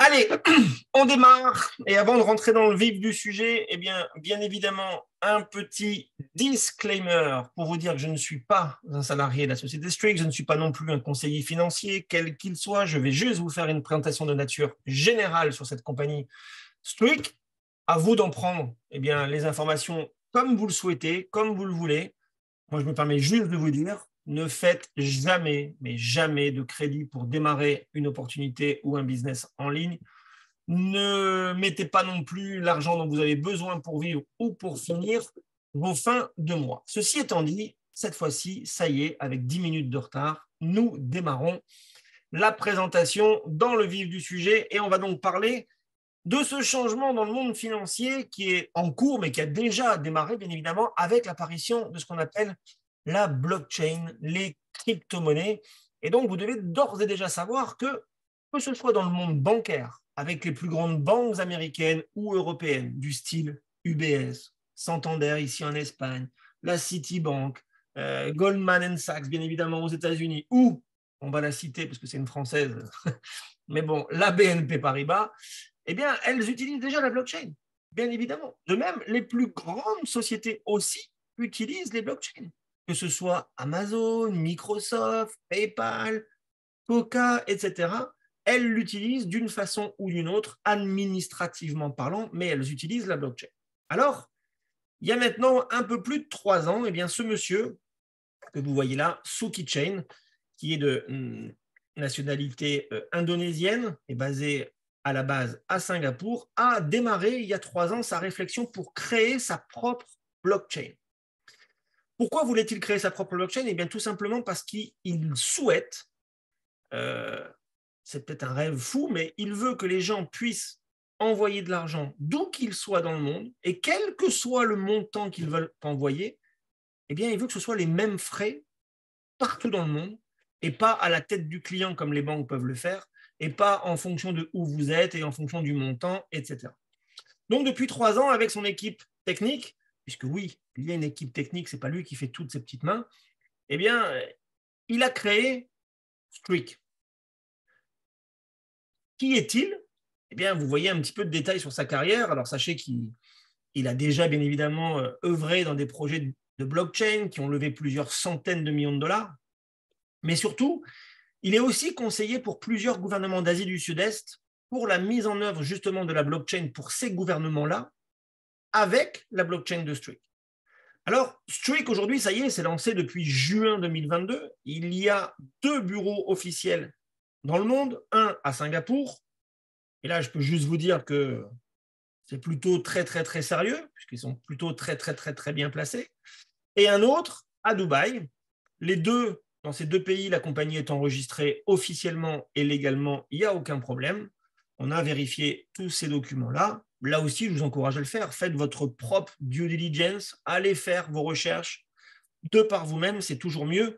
Allez, on démarre. Et avant de rentrer dans le vif du sujet, bien évidemment, un petit disclaimer pour vous dire que je ne suis pas un salarié de la société Streak, je ne suis pas non plus un conseiller financier, quel qu'il soit. Je vais juste vous faire une présentation de nature générale sur cette compagnie Streak. À vous d'en prendre les informations comme vous le souhaitez, comme vous le voulez. Moi, je me permets juste de vous dire, ne faites jamais, mais jamais de crédit pour démarrer une opportunité ou un business en ligne. Ne mettez pas non plus l'argent dont vous avez besoin pour vivre ou pour finir vos fins de mois. Ceci étant dit, cette fois-ci, ça y est, avec 10 minutes de retard, nous démarrons la présentation dans le vif du sujet et on va donc parler de ce changement dans le monde financier qui est en cours, mais qui a déjà démarré, bien évidemment, avec l'apparition de ce qu'on appelle la blockchain, les crypto-monnaies. Et donc, vous devez d'ores et déjà savoir que ce soit dans le monde bancaire, avec les plus grandes banques américaines ou européennes, du style UBS, Santander ici en Espagne, la Citibank, Goldman Sachs, bien évidemment, aux États-Unis, ou, on va la citer parce que c'est une française, mais bon, la BNP Paribas, elles utilisent déjà la blockchain, bien évidemment. De même, les plus grandes sociétés aussi utilisent les blockchains, que ce soit Amazon, Microsoft, PayPal, Coca, etc. Elles l'utilisent d'une façon ou d'une autre, administrativement parlant, mais elles utilisent la blockchain. Alors, il y a maintenant un peu plus de 3 ans, ce monsieur que vous voyez là, Suki Chain, qui est de nationalité indonésienne et basé à la base à Singapour, a démarré il y a 3 ans sa réflexion pour créer sa propre blockchain. Pourquoi voulait-il créer sa propre blockchain? Tout simplement parce qu'il souhaite, c'est peut-être un rêve fou, mais il veut que les gens puissent envoyer de l'argent d'où qu'ils soient dans le monde, et quel que soit le montant qu'ils veulent envoyer, il veut que ce soit les mêmes frais partout dans le monde, et pas à la tête du client comme les banques peuvent le faire, et pas en fonction de où vous êtes et en fonction du montant, etc. Donc depuis 3 ans, avec son équipe technique, puisque oui, il y a une équipe technique, ce n'est pas lui qui fait toutes ses petites mains, il a créé Streak. Qui est-il? Vous voyez un petit peu de détails sur sa carrière. Alors sachez qu'il a déjà bien évidemment œuvré dans des projets de blockchain qui ont levé plusieurs centaines de millions de dollars. Mais surtout, il est aussi conseiller pour plusieurs gouvernements d'Asie du Sud-Est pour la mise en œuvre justement de la blockchain pour ces gouvernements-là avec la blockchain de Streak. Alors, Streak aujourd'hui, ça y est, c'est lancé depuis juin 2022. Il y a 2 bureaux officiels dans le monde, un à Singapour. Et là, je peux juste vous dire que c'est plutôt très, très, très sérieux, puisqu'ils sont plutôt très, très, très, très bien placés. Et un autre à Dubaï. Les deux, dans ces 2 pays, la compagnie est enregistrée officiellement et légalement, il n'y a aucun problème. On a vérifié tous ces documents-là. Là aussi, je vous encourage à le faire. Faites votre propre due diligence. Allez faire vos recherches de par vous-même. C'est toujours mieux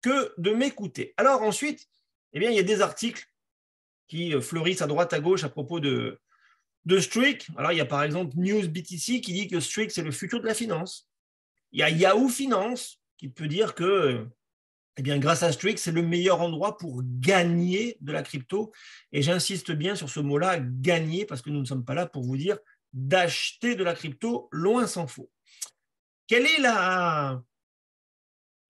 que de m'écouter. Alors ensuite, il y a des articles qui fleurissent à droite à gauche à propos de Streak. Alors, il y a par exemple News BTC qui dit que Streak, c'est le futur de la finance. Il y a Yahoo Finance qui peut dire que grâce à Streak, c'est le meilleur endroit pour gagner de la crypto. Et j'insiste bien sur ce mot-là, gagner, parce que nous ne sommes pas là pour vous dire d'acheter de la crypto, loin s'en faut. Quelle est la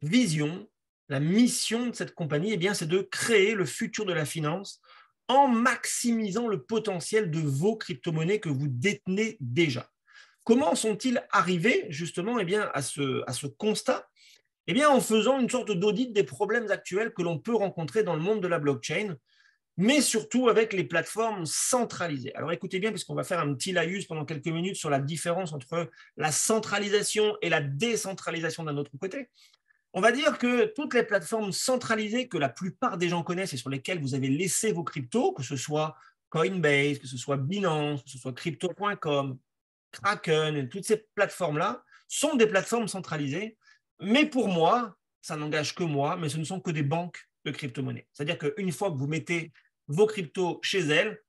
vision, la mission de cette compagnie? C'est de créer le futur de la finance en maximisant le potentiel de vos crypto-monnaies que vous détenez déjà. Comment sont-ils arrivés justement à ce constat? En faisant une sorte d'audit des problèmes actuels que l'on peut rencontrer dans le monde de la blockchain, mais surtout avec les plateformes centralisées. Alors écoutez bien, parce qu'on va faire un petit laïus pendant quelques minutes sur la différence entre la centralisation et la décentralisation d'un autre côté. On va dire que toutes les plateformes centralisées que la plupart des gens connaissent et sur lesquelles vous avez laissé vos cryptos, que ce soit Coinbase, que ce soit Binance, que ce soit Crypto.com, Kraken, toutes ces plateformes-là sont des plateformes centralisées. Mais pour moi, ça n'engage que moi, mais ce ne sont que des banques de crypto-monnaies. C'est-à-dire qu'une fois que vous mettez vos cryptos chez elles,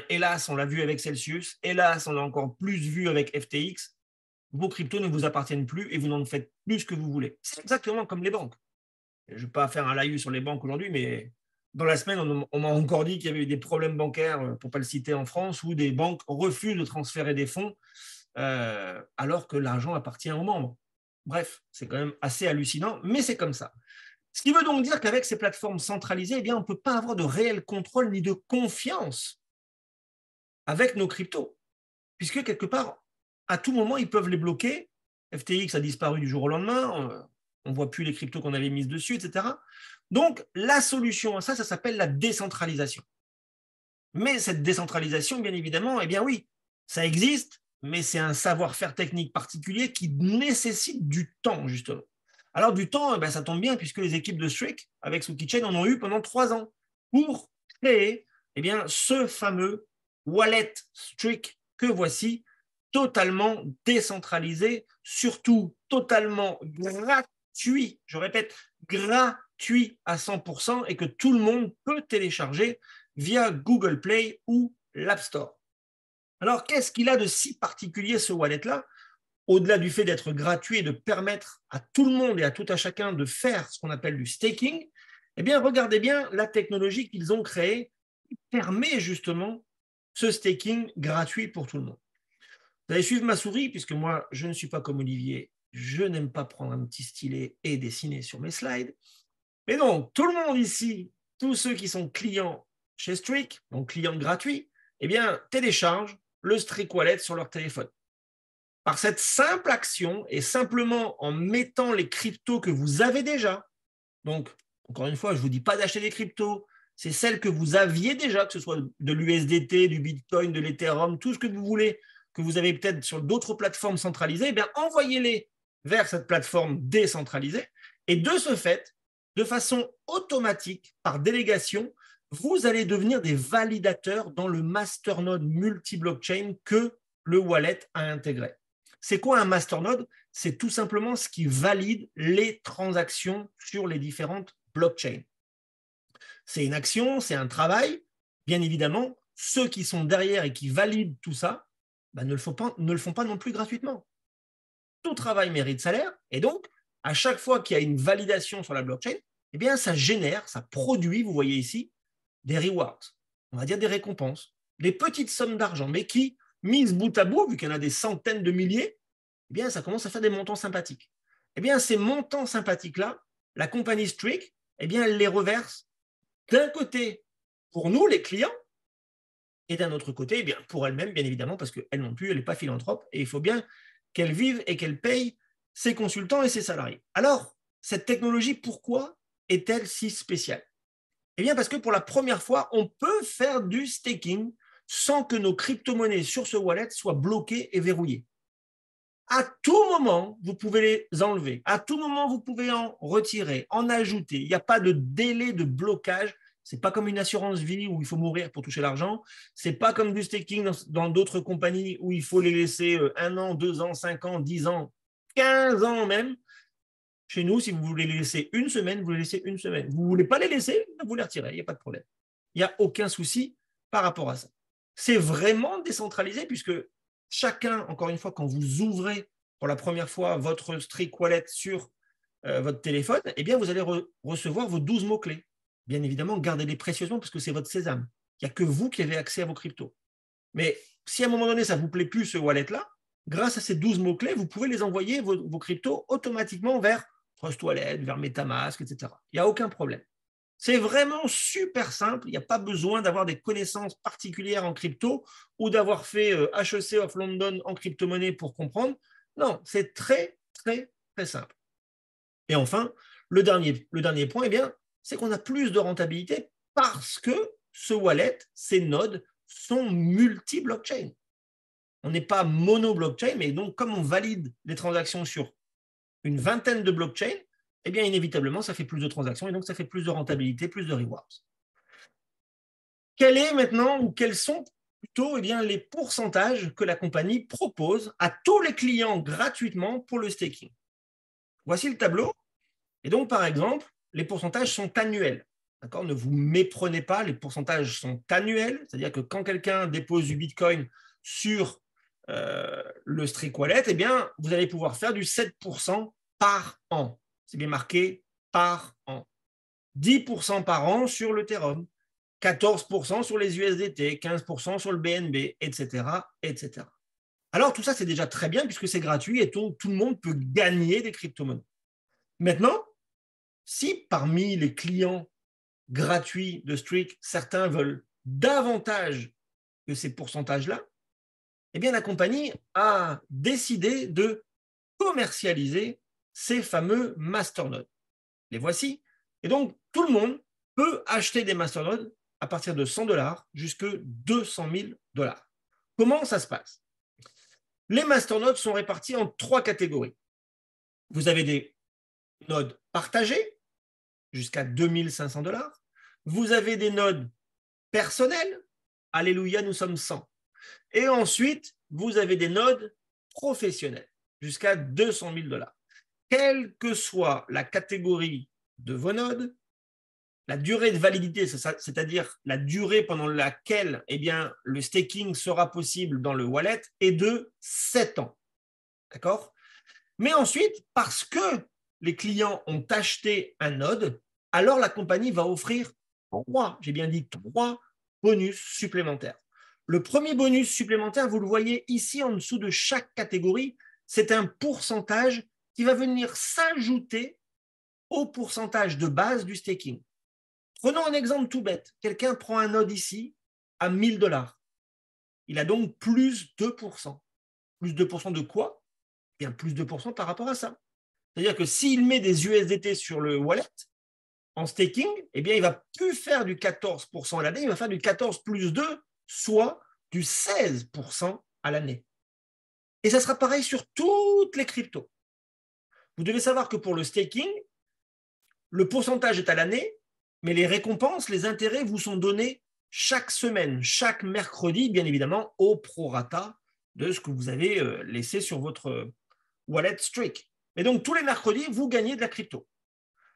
hélas, on l'a vu avec Celsius, hélas, on l'a encore plus vu avec FTX, vos cryptos ne vous appartiennent plus et vous n'en faites plus ce que vous voulez. C'est exactement comme les banques. Je ne vais pas faire un laïus sur les banques aujourd'hui, mais dans la semaine, on m'a encore dit qu'il y avait eu des problèmes bancaires, pour ne pas le citer, en France, où des banques refusent de transférer des fonds alors que l'argent appartient aux membres. Bref, c'est quand même assez hallucinant, mais c'est comme ça. Ce qui veut donc dire qu'avec ces plateformes centralisées, eh bien, on ne peut pas avoir de réel contrôle ni de confiance avec nos cryptos, puisque quelque part, à tout moment, ils peuvent les bloquer. FTX a disparu du jour au lendemain, on ne voit plus les cryptos qu'on avait mises dessus, etc. Donc, la solution à ça, ça s'appelle la décentralisation. Mais cette décentralisation, bien évidemment, eh bien oui, ça existe, mais c'est un savoir-faire technique particulier qui nécessite du temps, justement. Alors, du temps, eh bien, ça tombe bien, puisque les équipes de Streak, avec Suki en ont eu pendant 3 ans pour créer eh bien, ce fameux wallet Streak que voici, totalement décentralisé, surtout totalement gratuit, je répète, gratuit à 100% et que tout le monde peut télécharger via Google Play ou l'App Store. Alors, qu'est-ce qu'il a de si particulier ce wallet-là? Au-delà du fait d'être gratuit et de permettre à tout le monde et à tout à chacun de faire ce qu'on appelle du staking, eh bien, regardez bien la technologie qu'ils ont créée qui permet justement ce staking gratuit pour tout le monde. Vous allez suivre ma souris, puisque moi, je ne suis pas comme Olivier, je n'aime pas prendre un petit stylet et dessiner sur mes slides. Mais donc, tout le monde ici, tous ceux qui sont clients chez Streak, donc clients gratuits, eh bien, téléchargent le Streak Wallet sur leur téléphone. Par cette simple action et simplement en mettant les cryptos que vous avez déjà, donc, encore une fois, je ne vous dis pas d'acheter des cryptos, c'est celles que vous aviez déjà, que ce soit de l'USDT, du Bitcoin, de l'Ethereum, tout ce que vous voulez, que vous avez peut-être sur d'autres plateformes centralisées, eh bien, envoyez-les vers cette plateforme décentralisée. Et de ce fait, de façon automatique, par délégation, vous allez devenir des validateurs dans le masternode multi-blockchain que le wallet a intégré. C'est quoi un masternode? C'est tout simplement ce qui valide les transactions sur les différentes blockchains. C'est une action, c'est un travail. Bien évidemment, ceux qui sont derrière et qui valident tout ça ne le font pas non plus gratuitement. Tout travail mérite salaire, et donc, à chaque fois qu'il y a une validation sur la blockchain, eh bien, ça génère, ça produit, vous voyez ici, des rewards, on va dire des récompenses, des petites sommes d'argent, mais qui, mises bout à bout, vu qu'il y en a des centaines de milliers, eh bien, ça commence à faire des montants sympathiques. Eh bien, ces montants sympathiques-là, la compagnie Streak, eh bien, elle les reverse d'un côté pour nous, les clients, et d'un autre côté, eh bien, pour elle-même, bien évidemment, parce qu'elle non plus, elle n'est pas philanthrope, et il faut bien qu'elle vive et qu'elle paye ses consultants et ses salariés. Alors, cette technologie, pourquoi est-elle si spéciale? Eh bien, parce que pour la première fois, on peut faire du staking sans que nos crypto-monnaies sur ce wallet soient bloquées et verrouillées. À tout moment, vous pouvez les enlever. À tout moment, vous pouvez en retirer, en ajouter. Il n'y a pas de délai de blocage. Ce n'est pas comme une assurance vie où il faut mourir pour toucher l'argent. Ce n'est pas comme du staking dans d'autres compagnies où il faut les laisser 1 an, 2 ans, 5 ans, 10 ans, 15 ans même. Chez nous, si vous voulez les laisser une semaine, vous les laissez une semaine. Vous ne voulez pas les laisser, vous les retirez. Il n'y a pas de problème. Il n'y a aucun souci par rapport à ça. C'est vraiment décentralisé puisque chacun, encore une fois, quand vous ouvrez pour la première fois votre Streak Wallet sur votre téléphone, eh bien, vous allez recevoir vos 12 mots-clés. Bien évidemment, gardez-les précieusement parce que c'est votre sésame. Il n'y a que vous qui avez accès à vos cryptos. Mais si à un moment donné, ça ne vous plaît plus, ce wallet-là, grâce à ces 12 mots-clés, vous pouvez les envoyer, vos cryptos, automatiquement vers Trust Wallet, vers MetaMask, etc. Il n'y a aucun problème. C'est vraiment super simple. Il n'y a pas besoin d'avoir des connaissances particulières en crypto ou d'avoir fait HEC of London en crypto-monnaie pour comprendre. Non, c'est très, très, très simple. Et enfin, le dernier point, eh bien, c'est qu'on a plus de rentabilité parce que ce wallet, ces nodes, sont multi-blockchain. On n'est pas mono-blockchain, mais donc comme on valide les transactions sur une vingtaine de blockchains, eh bien, inévitablement, ça fait plus de transactions et donc ça fait plus de rentabilité, plus de rewards. Quel est maintenant, ou quels sont plutôt eh bien, les pourcentages que la compagnie propose à tous les clients gratuitement pour le staking? Voici le tableau. Et donc, par exemple, les pourcentages sont annuels. D'accord? Ne vous méprenez pas, les pourcentages sont annuels, c'est-à-dire que quand quelqu'un dépose du Bitcoin sur le Streak Wallet, eh bien, vous allez pouvoir faire du 7% par an. C'est bien marqué par an. 10% par an sur l'Ethereum, 14% sur les USDT, 15% sur le BNB, etc., etc. Alors, tout ça, c'est déjà très bien puisque c'est gratuit et tout le monde peut gagner des crypto-monnaies. Maintenant, si parmi les clients gratuits de Streak, certains veulent davantage que ces pourcentages-là, eh bien, la compagnie a décidé de commercialiser ces fameux masternodes. Les voici. Et donc, tout le monde peut acheter des masternodes à partir de 100 $ jusqu'à 200 000 $. Comment ça se passe? Les masternodes sont répartis en 3 catégories. Vous avez des nodes partagés jusqu'à 2500 $. Vous avez des nodes personnels. Alléluia, nous sommes 100. Et ensuite, vous avez des nodes professionnels jusqu'à 200 000 $. Quelle que soit la catégorie de vos nodes, la durée de validité, c'est-à-dire la durée pendant laquelle le staking sera possible dans le wallet, est de 7 ans. D'accord? Mais ensuite, parce que les clients ont acheté un node, alors la compagnie va offrir 3, j'ai bien dit 3 bonus supplémentaires. Le premier bonus supplémentaire, vous le voyez ici en dessous de chaque catégorie, c'est un pourcentage qui va venir s'ajouter au pourcentage de base du staking. Prenons un exemple tout bête. Quelqu'un prend un node ici à 1 000 $. Il a donc plus 2%. Plus 2% de quoi? Bien, plus 2% par rapport à ça. C'est-à-dire que s'il met des USDT sur le wallet, en staking, il ne va plus faire du 14% à l'année, il va faire du 14 plus 2, soit du 16% à l'année. Et ça sera pareil sur toutes les cryptos. Vous devez savoir que pour le staking, le pourcentage est à l'année, mais les récompenses, les intérêts vous sont donnés chaque semaine, chaque mercredi, bien évidemment, au prorata de ce que vous avez laissé sur votre wallet Streak. Et donc, tous les mercredis, vous gagnez de la crypto.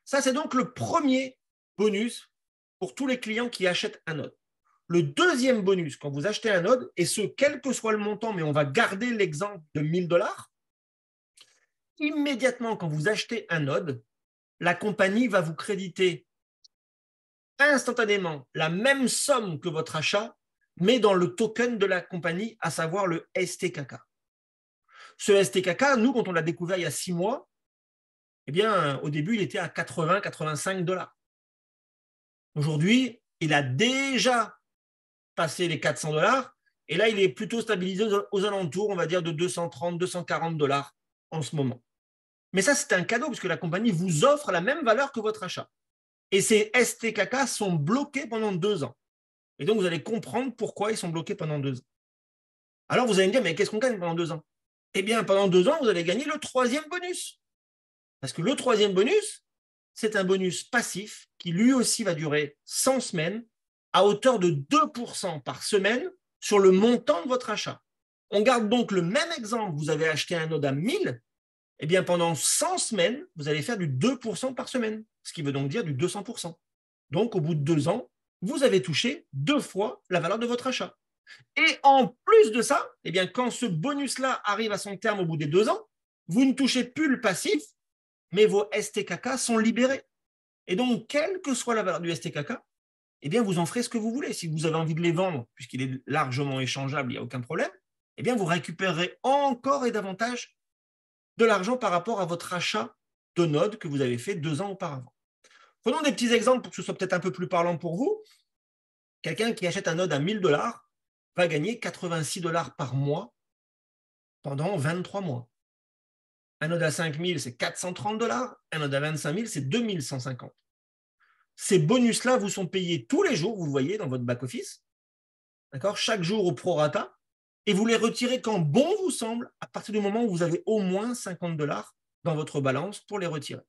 Ça, c'est donc le premier bonus pour tous les clients qui achètent un node. Le deuxième bonus, quand vous achetez un node, et ce, quel que soit le montant, mais on va garder l'exemple de 1 000 $, immédiatement, quand vous achetez un node, la compagnie va vous créditer instantanément la même somme que votre achat, mais dans le token de la compagnie, à savoir le STKK. Ce STKK, nous, quand on l'a découvert il y a 6 mois, au début, il était à 80-85 $. Aujourd'hui, il a déjà passé les 400 $, et là, il est plutôt stabilisé aux alentours, on va dire, de 230-240 $ en ce moment. Mais ça, c'est un cadeau, puisque la compagnie vous offre la même valeur que votre achat. Et ces STKK sont bloqués pendant 2 ans. Et donc, vous allez comprendre pourquoi ils sont bloqués pendant 2 ans. Alors, vous allez me dire, mais qu'est-ce qu'on gagne pendant 2 ans? Pendant 2 ans, vous allez gagner le troisième bonus. Parce que le troisième bonus, c'est un bonus passif qui lui aussi va durer 100 semaines à hauteur de 2% par semaine sur le montant de votre achat. On garde donc le même exemple, vous avez acheté un node à 1000, pendant 100 semaines, vous allez faire du 2% par semaine, ce qui veut donc dire du 200%. Donc, au bout de 2 ans, vous avez touché 2 fois la valeur de votre achat. Et en plus de ça, quand ce bonus-là arrive à son terme au bout des 2 ans, vous ne touchez plus le passif, mais vos STKK sont libérés. Et donc, quelle que soit la valeur du STKK, vous en ferez ce que vous voulez. Si vous avez envie de les vendre, puisqu'il est largement échangeable, il n'y a aucun problème, vous récupérerez encore et davantage de l'argent par rapport à votre achat de node que vous avez fait 2 ans auparavant. Prenons des petits exemples pour que ce soit peut-être un peu plus parlant pour vous. Quelqu'un qui achète un node à 1 000 $ va gagner 86 $ par mois pendant 23 mois. Un node à 5 000, c'est 430 $. Un node à 25 000, c'est 2 150. Ces bonus-là vous sont payés tous les jours, vous le voyez dans votre back-office, d'accord, chaque jour au prorata, et vous les retirez quand bon vous semble, à partir du moment où vous avez au moins 50 $ dans votre balance pour les retirer.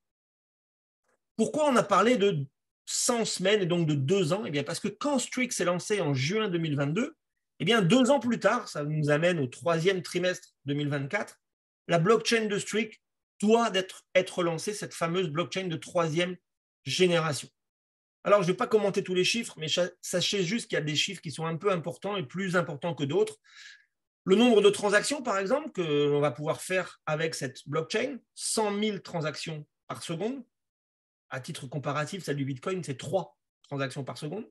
Pourquoi on a parlé de 100 semaines et donc de 2 ans? Parce que quand Streak s'est lancé en juin 2022, 2 ans plus tard, ça nous amène au 3e trimestre 2024, la blockchain de Streak doit être lancée, cette fameuse blockchain de 3e génération. Alors, je ne vais pas commenter tous les chiffres, mais sachez juste qu'il y a des chiffres qui sont un peu importants et plus importants que d'autres. Le nombre de transactions, par exemple, que l'on va pouvoir faire avec cette blockchain, 100 000 transactions par seconde. À titre comparatif, celle du Bitcoin, c'est 3 transactions par seconde.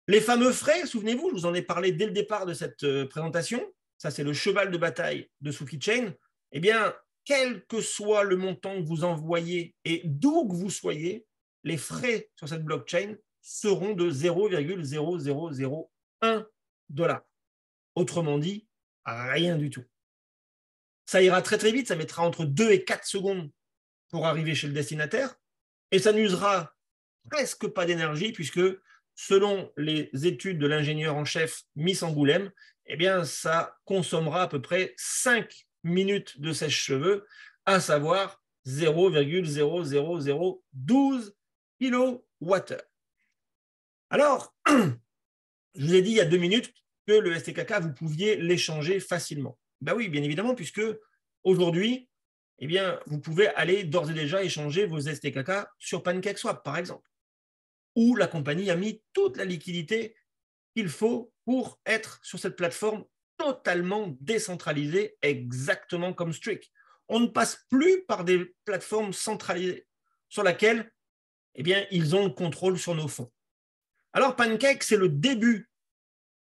Les fameux frais, souvenez-vous, je vous en ai parlé dès le départ de cette présentation. Ça, c'est le cheval de bataille de Sookie Chain. Eh bien, quel que soit le montant que vous envoyez et d'où que vous soyez, les frais sur cette blockchain seront de 0,0001 $. Autrement dit, rien du tout. Ça ira très très vite, ça mettra entre 2 et 4 secondes pour arriver chez le destinataire et ça n'usera presque pas d'énergie puisque selon les études de l'ingénieur en chef Miss Angoulême, eh bien, ça consommera à peu près 5 minutes de sèche-cheveux, à savoir 0,00012 kWh. Alors, je vous ai dit il y a 2 minutes que le STKK, vous pouviez l'échanger facilement. Ben oui, bien évidemment, puisque aujourd'hui, eh bien, vous pouvez aller d'ores et déjà échanger vos STKK sur PancakeSwap, par exemple, où la compagnie a mis toute la liquidité qu'il faut pour être sur cette plateforme totalement décentralisée, exactement comme Streak. On ne passe plus par des plateformes centralisées sur lesquelles eh bien, ils ont le contrôle sur nos fonds. Alors, Pancake, c'est le début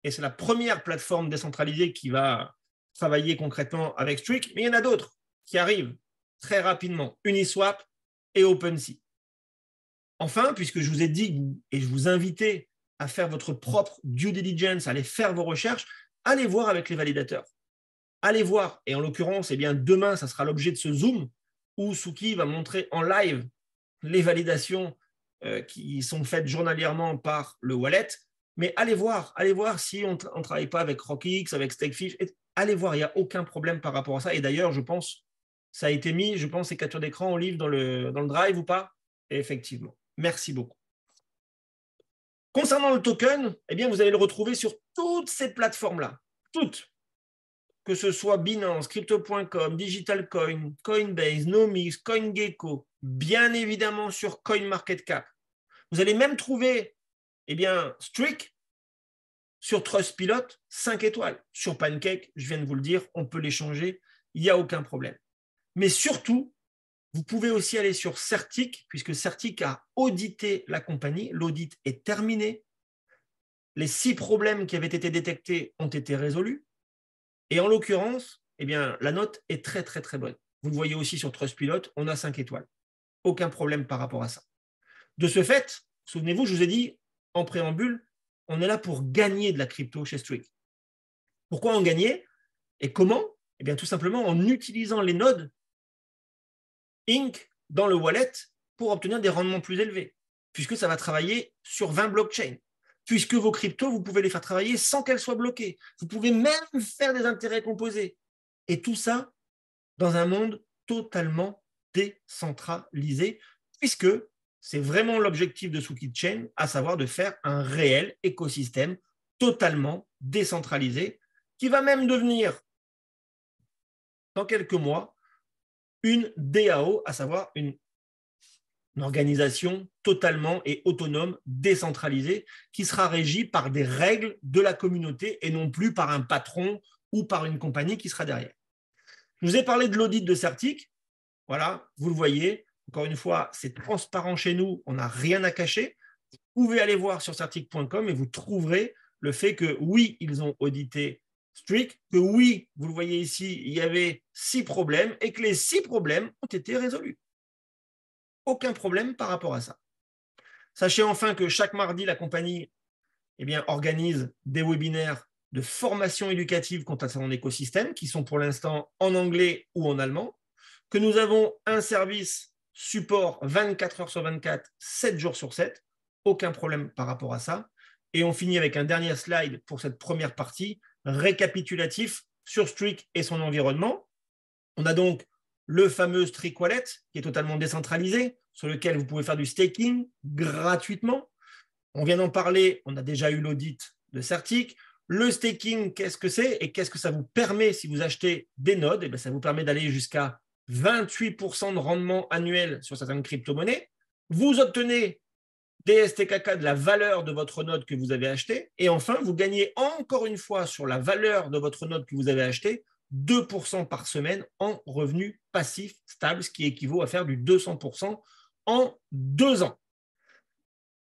et c'est la première plateforme décentralisée qui va travailler concrètement avec Streak, mais il y en a d'autres qui arrivent très rapidement, Uniswap et OpenSea. Enfin, puisque je vous ai dit et je vous invitais à faire votre propre due diligence, à aller faire vos recherches, allez voir avec les validateurs. Allez voir, et en l'occurrence, eh bien, demain, ça sera l'objet de ce Zoom où Sookie va montrer en live les validations qui sont faites journalièrement par le wallet. Mais allez voir si on ne travaille pas avec RockX, avec Stakefish. Allez voir, il n'y a aucun problème par rapport à ça. Et d'ailleurs, je pense, ça a été mis, je pense, ces captures d'écran au livre dans le drive ou pas. Et effectivement, merci beaucoup. Concernant le token, eh bien, vous allez le retrouver sur toutes ces plateformes-là. Toutes. Que ce soit Binance, Crypto.com, DigitalCoin, Coinbase, Nomics, CoinGecko, bien évidemment sur CoinMarketCap. Vous allez même trouver eh bien, Streak sur Trustpilot, 5 étoiles. Sur Pancake, je viens de vous le dire, on peut l'échanger, il n'y a aucun problème. Mais surtout, vous pouvez aussi aller sur Certic, puisque Certic a audité la compagnie. L'audit est terminé. Les 6 problèmes qui avaient été détectés ont été résolus. Et en l'occurrence, eh bien, la note est très, très, très bonne. Vous le voyez aussi sur Trustpilot, on a 5 étoiles. Aucun problème par rapport à ça. De ce fait, souvenez-vous, je vous ai dit en préambule, on est là pour gagner de la crypto chez Streak. Pourquoi en gagner et comment? Eh bien, tout simplement en utilisant les nodes Inc. dans le wallet pour obtenir des rendements plus élevés, puisque ça va travailler sur 20 blockchains. Puisque vos cryptos, vous pouvez les faire travailler sans qu'elles soient bloquées. Vous pouvez même faire des intérêts composés. Et tout ça dans un monde totalement décentralisé, puisque c'est vraiment l'objectif de Sookie Chain, à savoir de faire un réel écosystème totalement décentralisé, qui va même devenir, dans quelques mois, une DAO, à savoir une organisation totalement et autonome, décentralisée, qui sera régie par des règles de la communauté et non plus par un patron ou par une compagnie qui sera derrière. Je vous ai parlé de l'audit de Certic. Voilà, vous le voyez. Encore une fois, c'est transparent chez nous, on n'a rien à cacher. Vous pouvez aller voir sur certic.com et vous trouverez le fait que oui, ils ont audité Streak, que oui, vous le voyez ici, il y avait 6 problèmes et que les 6 problèmes ont été résolus. Aucun problème par rapport à ça. Sachez enfin que chaque mardi, la compagnie organise des webinaires de formation éducative quant à son écosystème qui sont pour l'instant en anglais ou en allemand, que nous avons un service support 24 heures sur 24, 7 jours sur 7, aucun problème par rapport à ça. Et on finit avec un dernier slide pour cette première partie, récapitulatif sur Streak et son environnement. On a donc le fameux Streak Wallet qui est totalement décentralisé, sur lequel vous pouvez faire du staking gratuitement. On vient d'en parler, on a déjà eu l'audit de Certic. Le staking, qu'est-ce que c'est et qu'est-ce que ça vous permet si vous achetez des nodes? Eh bien, ça vous permet d'aller jusqu'à 28% de rendement annuel sur certaines crypto-monnaies. Vous obtenez des STKK de la valeur de votre node que vous avez acheté. Et enfin, vous gagnez encore une fois sur la valeur de votre node que vous avez acheté 2% par semaine en revenus passifs stables, ce qui équivaut à faire du 200% en 2 ans.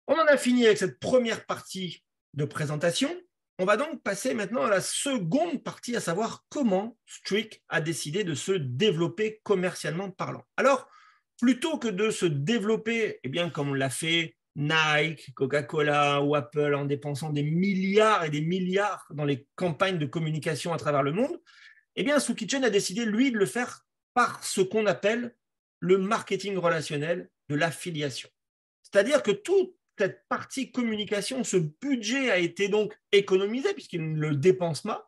On en a fini avec cette première partie de présentation. On va donc passer maintenant à la seconde partie, à savoir comment Streak a décidé de se développer commercialement parlant. Alors, plutôt que de se développer, eh bien, comme l'a fait Nike, Coca-Cola ou Apple en dépensant des milliards et des milliards dans les campagnes de communication à travers le monde, eh bien, Soup Kitchen a décidé, lui, de le faire par ce qu'on appelle le marketing relationnel de l'affiliation. C'est-à-dire que toute cette partie communication, ce budget a été donc économisé puisqu'il ne le dépense pas.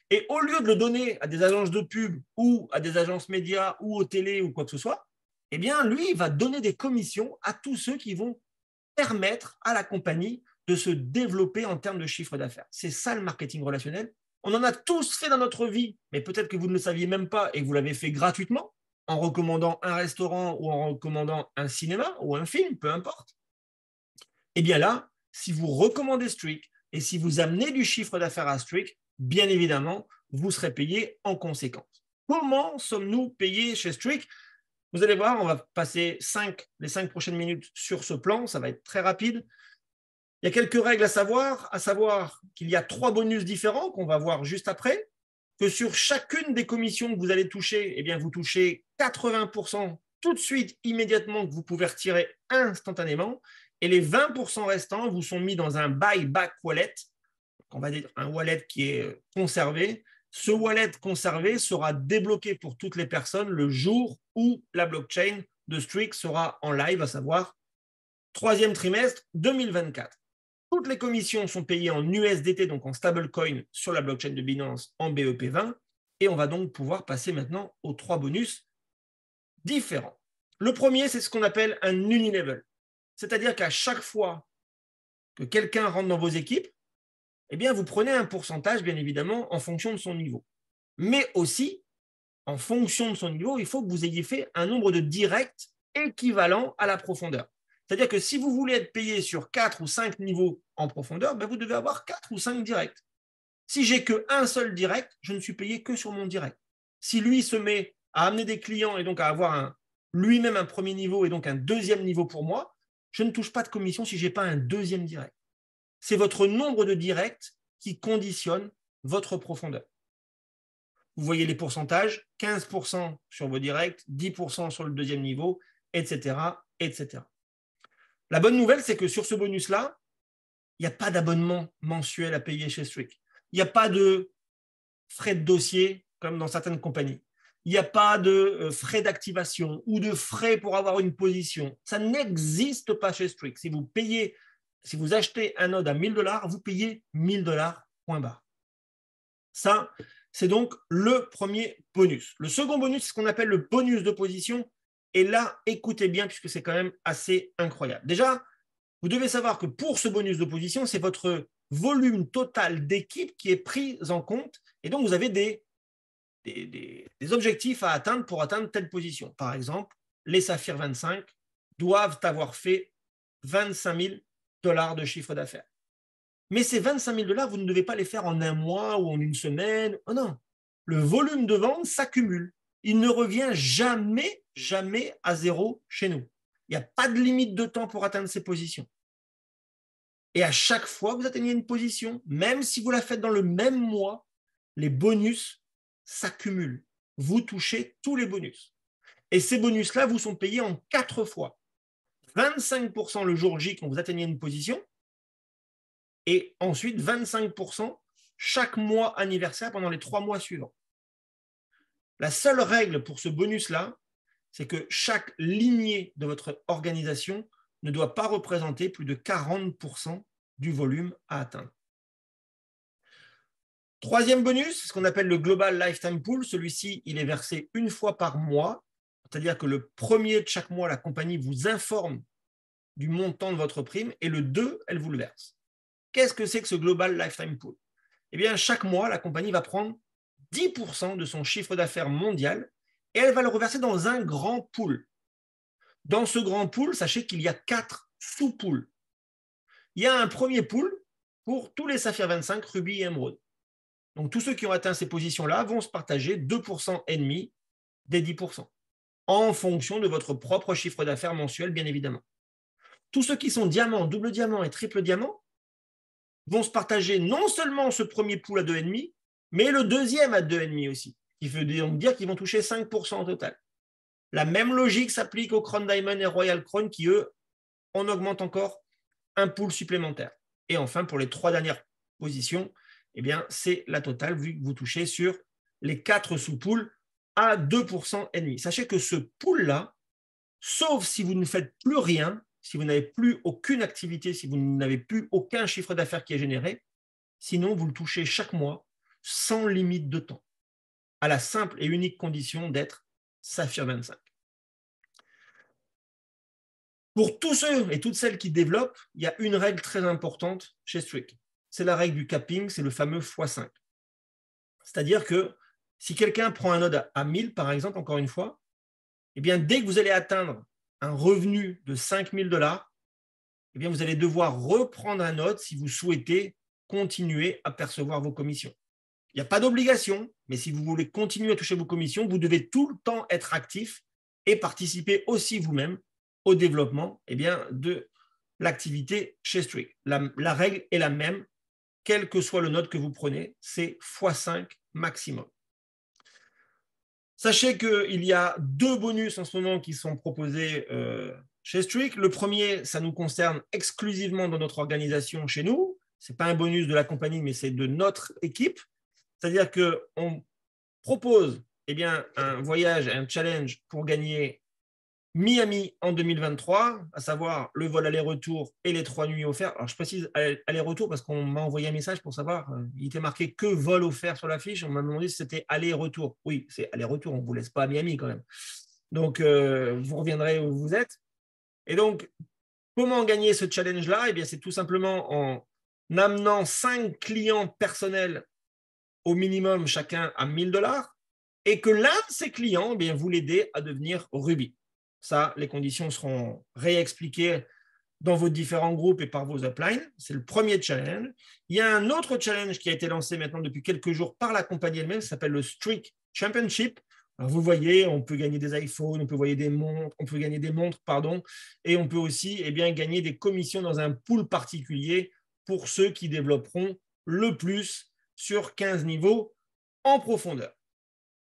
Et au lieu de le donner à des agences de pub ou à des agences médias ou aux télé ou quoi que ce soit, eh bien, lui, il va donner des commissions à tous ceux qui vont permettre à la compagnie de se développer en termes de chiffre d'affaires. C'est ça le marketing relationnel. On en a tous fait dans notre vie, mais peut-être que vous ne le saviez même pas et que vous l'avez fait gratuitement en recommandant un restaurant ou en recommandant un cinéma ou un film, peu importe. Eh bien là, si vous recommandez Streak et si vous amenez du chiffre d'affaires à Streak, bien évidemment, vous serez payé en conséquence. Comment sommes-nous payés chez Streak? Vous allez voir, on va passer les 5 prochaines minutes sur ce plan, ça va être très rapide. Il y a quelques règles à savoir qu'il y a 3 bonus différents qu'on va voir juste après, que sur chacune des commissions que vous allez toucher, eh bien, vous touchez 80% tout de suite, immédiatement, que vous pouvez retirer instantanément, et les 20% restants vous sont mis dans un buyback wallet, on va dire un wallet qui est conservé. Ce wallet conservé sera débloqué pour toutes les personnes le jour où la blockchain de Streak sera en live, à savoir 3e trimestre 2024. Toutes les commissions sont payées en USDT, donc en stablecoin, sur la blockchain de Binance en BEP20. Et on va donc pouvoir passer maintenant aux 3 bonus différents. Le premier, c'est ce qu'on appelle un unilevel. C'est-à-dire qu'à chaque fois que quelqu'un rentre dans vos équipes, eh bien, vous prenez un pourcentage, bien évidemment, en fonction de son niveau. Mais aussi, en fonction de son niveau, il faut que vous ayez fait un nombre de directs équivalent à la profondeur. C'est-à-dire que si vous voulez être payé sur 4 ou 5 niveaux en profondeur, ben vous devez avoir 4 ou 5 directs. Si j'ai qu'un seul direct, je ne suis payé que sur mon direct. Si lui se met à amener des clients et donc à avoir lui-même un premier niveau et donc un deuxième niveau pour moi, je ne touche pas de commission si je n'ai pas un deuxième direct. C'est votre nombre de directs qui conditionne votre profondeur. Vous voyez les pourcentages, 15% sur vos directs, 10% sur le deuxième niveau, etc., etc. La bonne nouvelle, c'est que sur ce bonus-là, il n'y a pas d'abonnement mensuel à payer chez Streak. Il n'y a pas de frais de dossier comme dans certaines compagnies. Il n'y a pas de frais d'activation ou de frais pour avoir une position. Ça n'existe pas chez Streak. Si vous achetez un node à $1000, vous payez $1000, point barre. Ça, c'est donc le premier bonus. Le second bonus, c'est ce qu'on appelle le bonus de position. Et là, écoutez bien, puisque c'est quand même assez incroyable. Déjà, vous devez savoir que pour ce bonus de position, c'est votre volume total d'équipe qui est pris en compte. Et donc, vous avez des objectifs à atteindre pour atteindre telle position. Par exemple, les Saphir 25 doivent avoir fait $25 000 de chiffre d'affaires. Mais ces $25 000, vous ne devez pas les faire en un mois ou en une semaine. Oh non, le volume de vente s'accumule. Il ne revient jamais, jamais à zéro chez nous. Il n'y a pas de limite de temps pour atteindre ces positions. Et à chaque fois que vous atteignez une position, même si vous la faites dans le même mois, les bonus s'accumulent. Vous touchez tous les bonus. Et ces bonus-là vous sont payés en 4 fois. 25% le jour J quand vous atteignez une position, et ensuite 25% chaque mois anniversaire pendant les 3 mois suivants. La seule règle pour ce bonus-là, c'est que chaque lignée de votre organisation ne doit pas représenter plus de 40% du volume à atteindre. Troisième bonus, ce qu'on appelle le Global Lifetime Pool. Celui-ci, il est versé une fois par mois, c'est-à-dire que le premier de chaque mois, la compagnie vous informe du montant de votre prime et le 2, elle vous le verse. Qu'est-ce que c'est que ce Global Lifetime Pool? Eh bien, chaque mois, la compagnie va prendre 10% de son chiffre d'affaires mondial et elle va le reverser dans un grand pool. Dans ce grand pool, sachez qu'il y a 4 sous-pools. Il y a un premier pool pour tous les Saphir 25, Ruby et Emerald. Donc, tous ceux qui ont atteint ces positions-là vont se partager 2% et demi des 10%. en fonction de votre propre chiffre d'affaires mensuel, bien évidemment. Tous ceux qui sont diamant, double diamant et triple diamant vont se partager non seulement ce premier pool à 2,5, mais le deuxième à 2,5 aussi, qui veut donc dire qu'ils vont toucher 5% au total. La même logique s'applique aux Crown Diamond et Royal Crown qui, eux, on augmente encore un pool supplémentaire. Et enfin, pour les 3 dernières positions, eh bien, c'est la totale vu que vous touchez sur les 4 sous-pools à 2% et demi. Sachez que ce pool-là, sauf si vous ne faites plus rien, si vous n'avez plus aucune activité, si vous n'avez plus aucun chiffre d'affaires qui est généré, sinon vous le touchez chaque mois sans limite de temps, à la simple et unique condition d'être Saphir 25. Pour tous ceux et toutes celles qui développent, il y a une règle très importante chez Streak. C'est la règle du capping, c'est le fameux x5. C'est-à-dire que si quelqu'un prend un node à 1000, par exemple, encore une fois, eh bien, dès que vous allez atteindre un revenu de 5000 $, eh bien, vous allez devoir reprendre un node si vous souhaitez continuer à percevoir vos commissions. Il n'y a pas d'obligation, mais si vous voulez continuer à toucher vos commissions, vous devez tout le temps être actif et participer aussi vous-même au développement de l'activité chez Streak. La règle est la même, quel que soit le node que vous prenez, c'est x5 maximum. Sachez qu'il y a 2 bonus en ce moment qui sont proposés chez Streak. Le premier, ça nous concerne exclusivement dans notre organisation chez nous. Ce n'est pas un bonus de la compagnie, mais c'est de notre équipe. C'est-à-dire qu'on propose un voyage, un challenge pour gagner Miami en 2023, à savoir le vol aller-retour et les 3 nuits offertes. Alors, je précise aller-retour parce qu'on m'a envoyé un message pour savoir, il était marqué que vol offert sur la fiche. On m'a demandé si c'était aller-retour. Oui, c'est aller-retour, on ne vous laisse pas à Miami quand même. Donc, vous reviendrez où vous êtes. Et donc, comment gagner ce challenge-là ? C'est tout simplement en amenant 5 clients personnels au minimum chacun à 1000 $ et que l'un de ces clients, vous l'aidez à devenir Ruby. Ça, les conditions seront réexpliquées dans vos différents groupes et par vos uplines. C'est le premier challenge. Il y a un autre challenge qui a été lancé maintenant depuis quelques jours par la compagnie elle-même, ça s'appelle le Streak Championship. Alors vous voyez, on peut gagner des iPhones, on peut gagner des montres, et on peut aussi gagner des commissions dans un pool particulier pour ceux qui développeront le plus sur 15 niveaux en profondeur.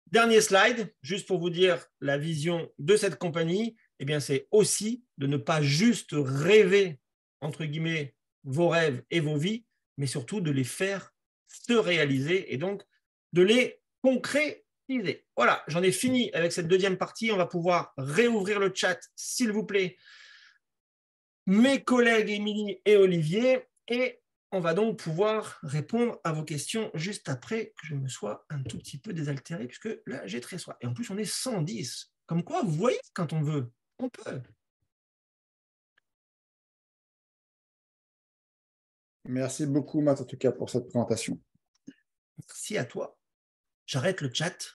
Dernier slide, juste pour vous dire la vision de cette compagnie, c'est aussi de ne pas juste rêver, entre guillemets, vos rêves et vos vies, mais surtout de les faire se réaliser et donc de les concrétiser. Voilà, j'en ai fini avec cette deuxième partie. On va pouvoir réouvrir le chat, s'il vous plaît. Mes collègues Émilie et Olivier, et on va donc pouvoir répondre à vos questions juste après que je me sois un tout petit peu désaltéré, puisque là, j'ai très soif. Et en plus, on est 110. Comme quoi, vous voyez, quand on veut, on peut. Merci beaucoup, Matt, en tout cas, pour cette présentation. Merci à toi. J'arrête le chat.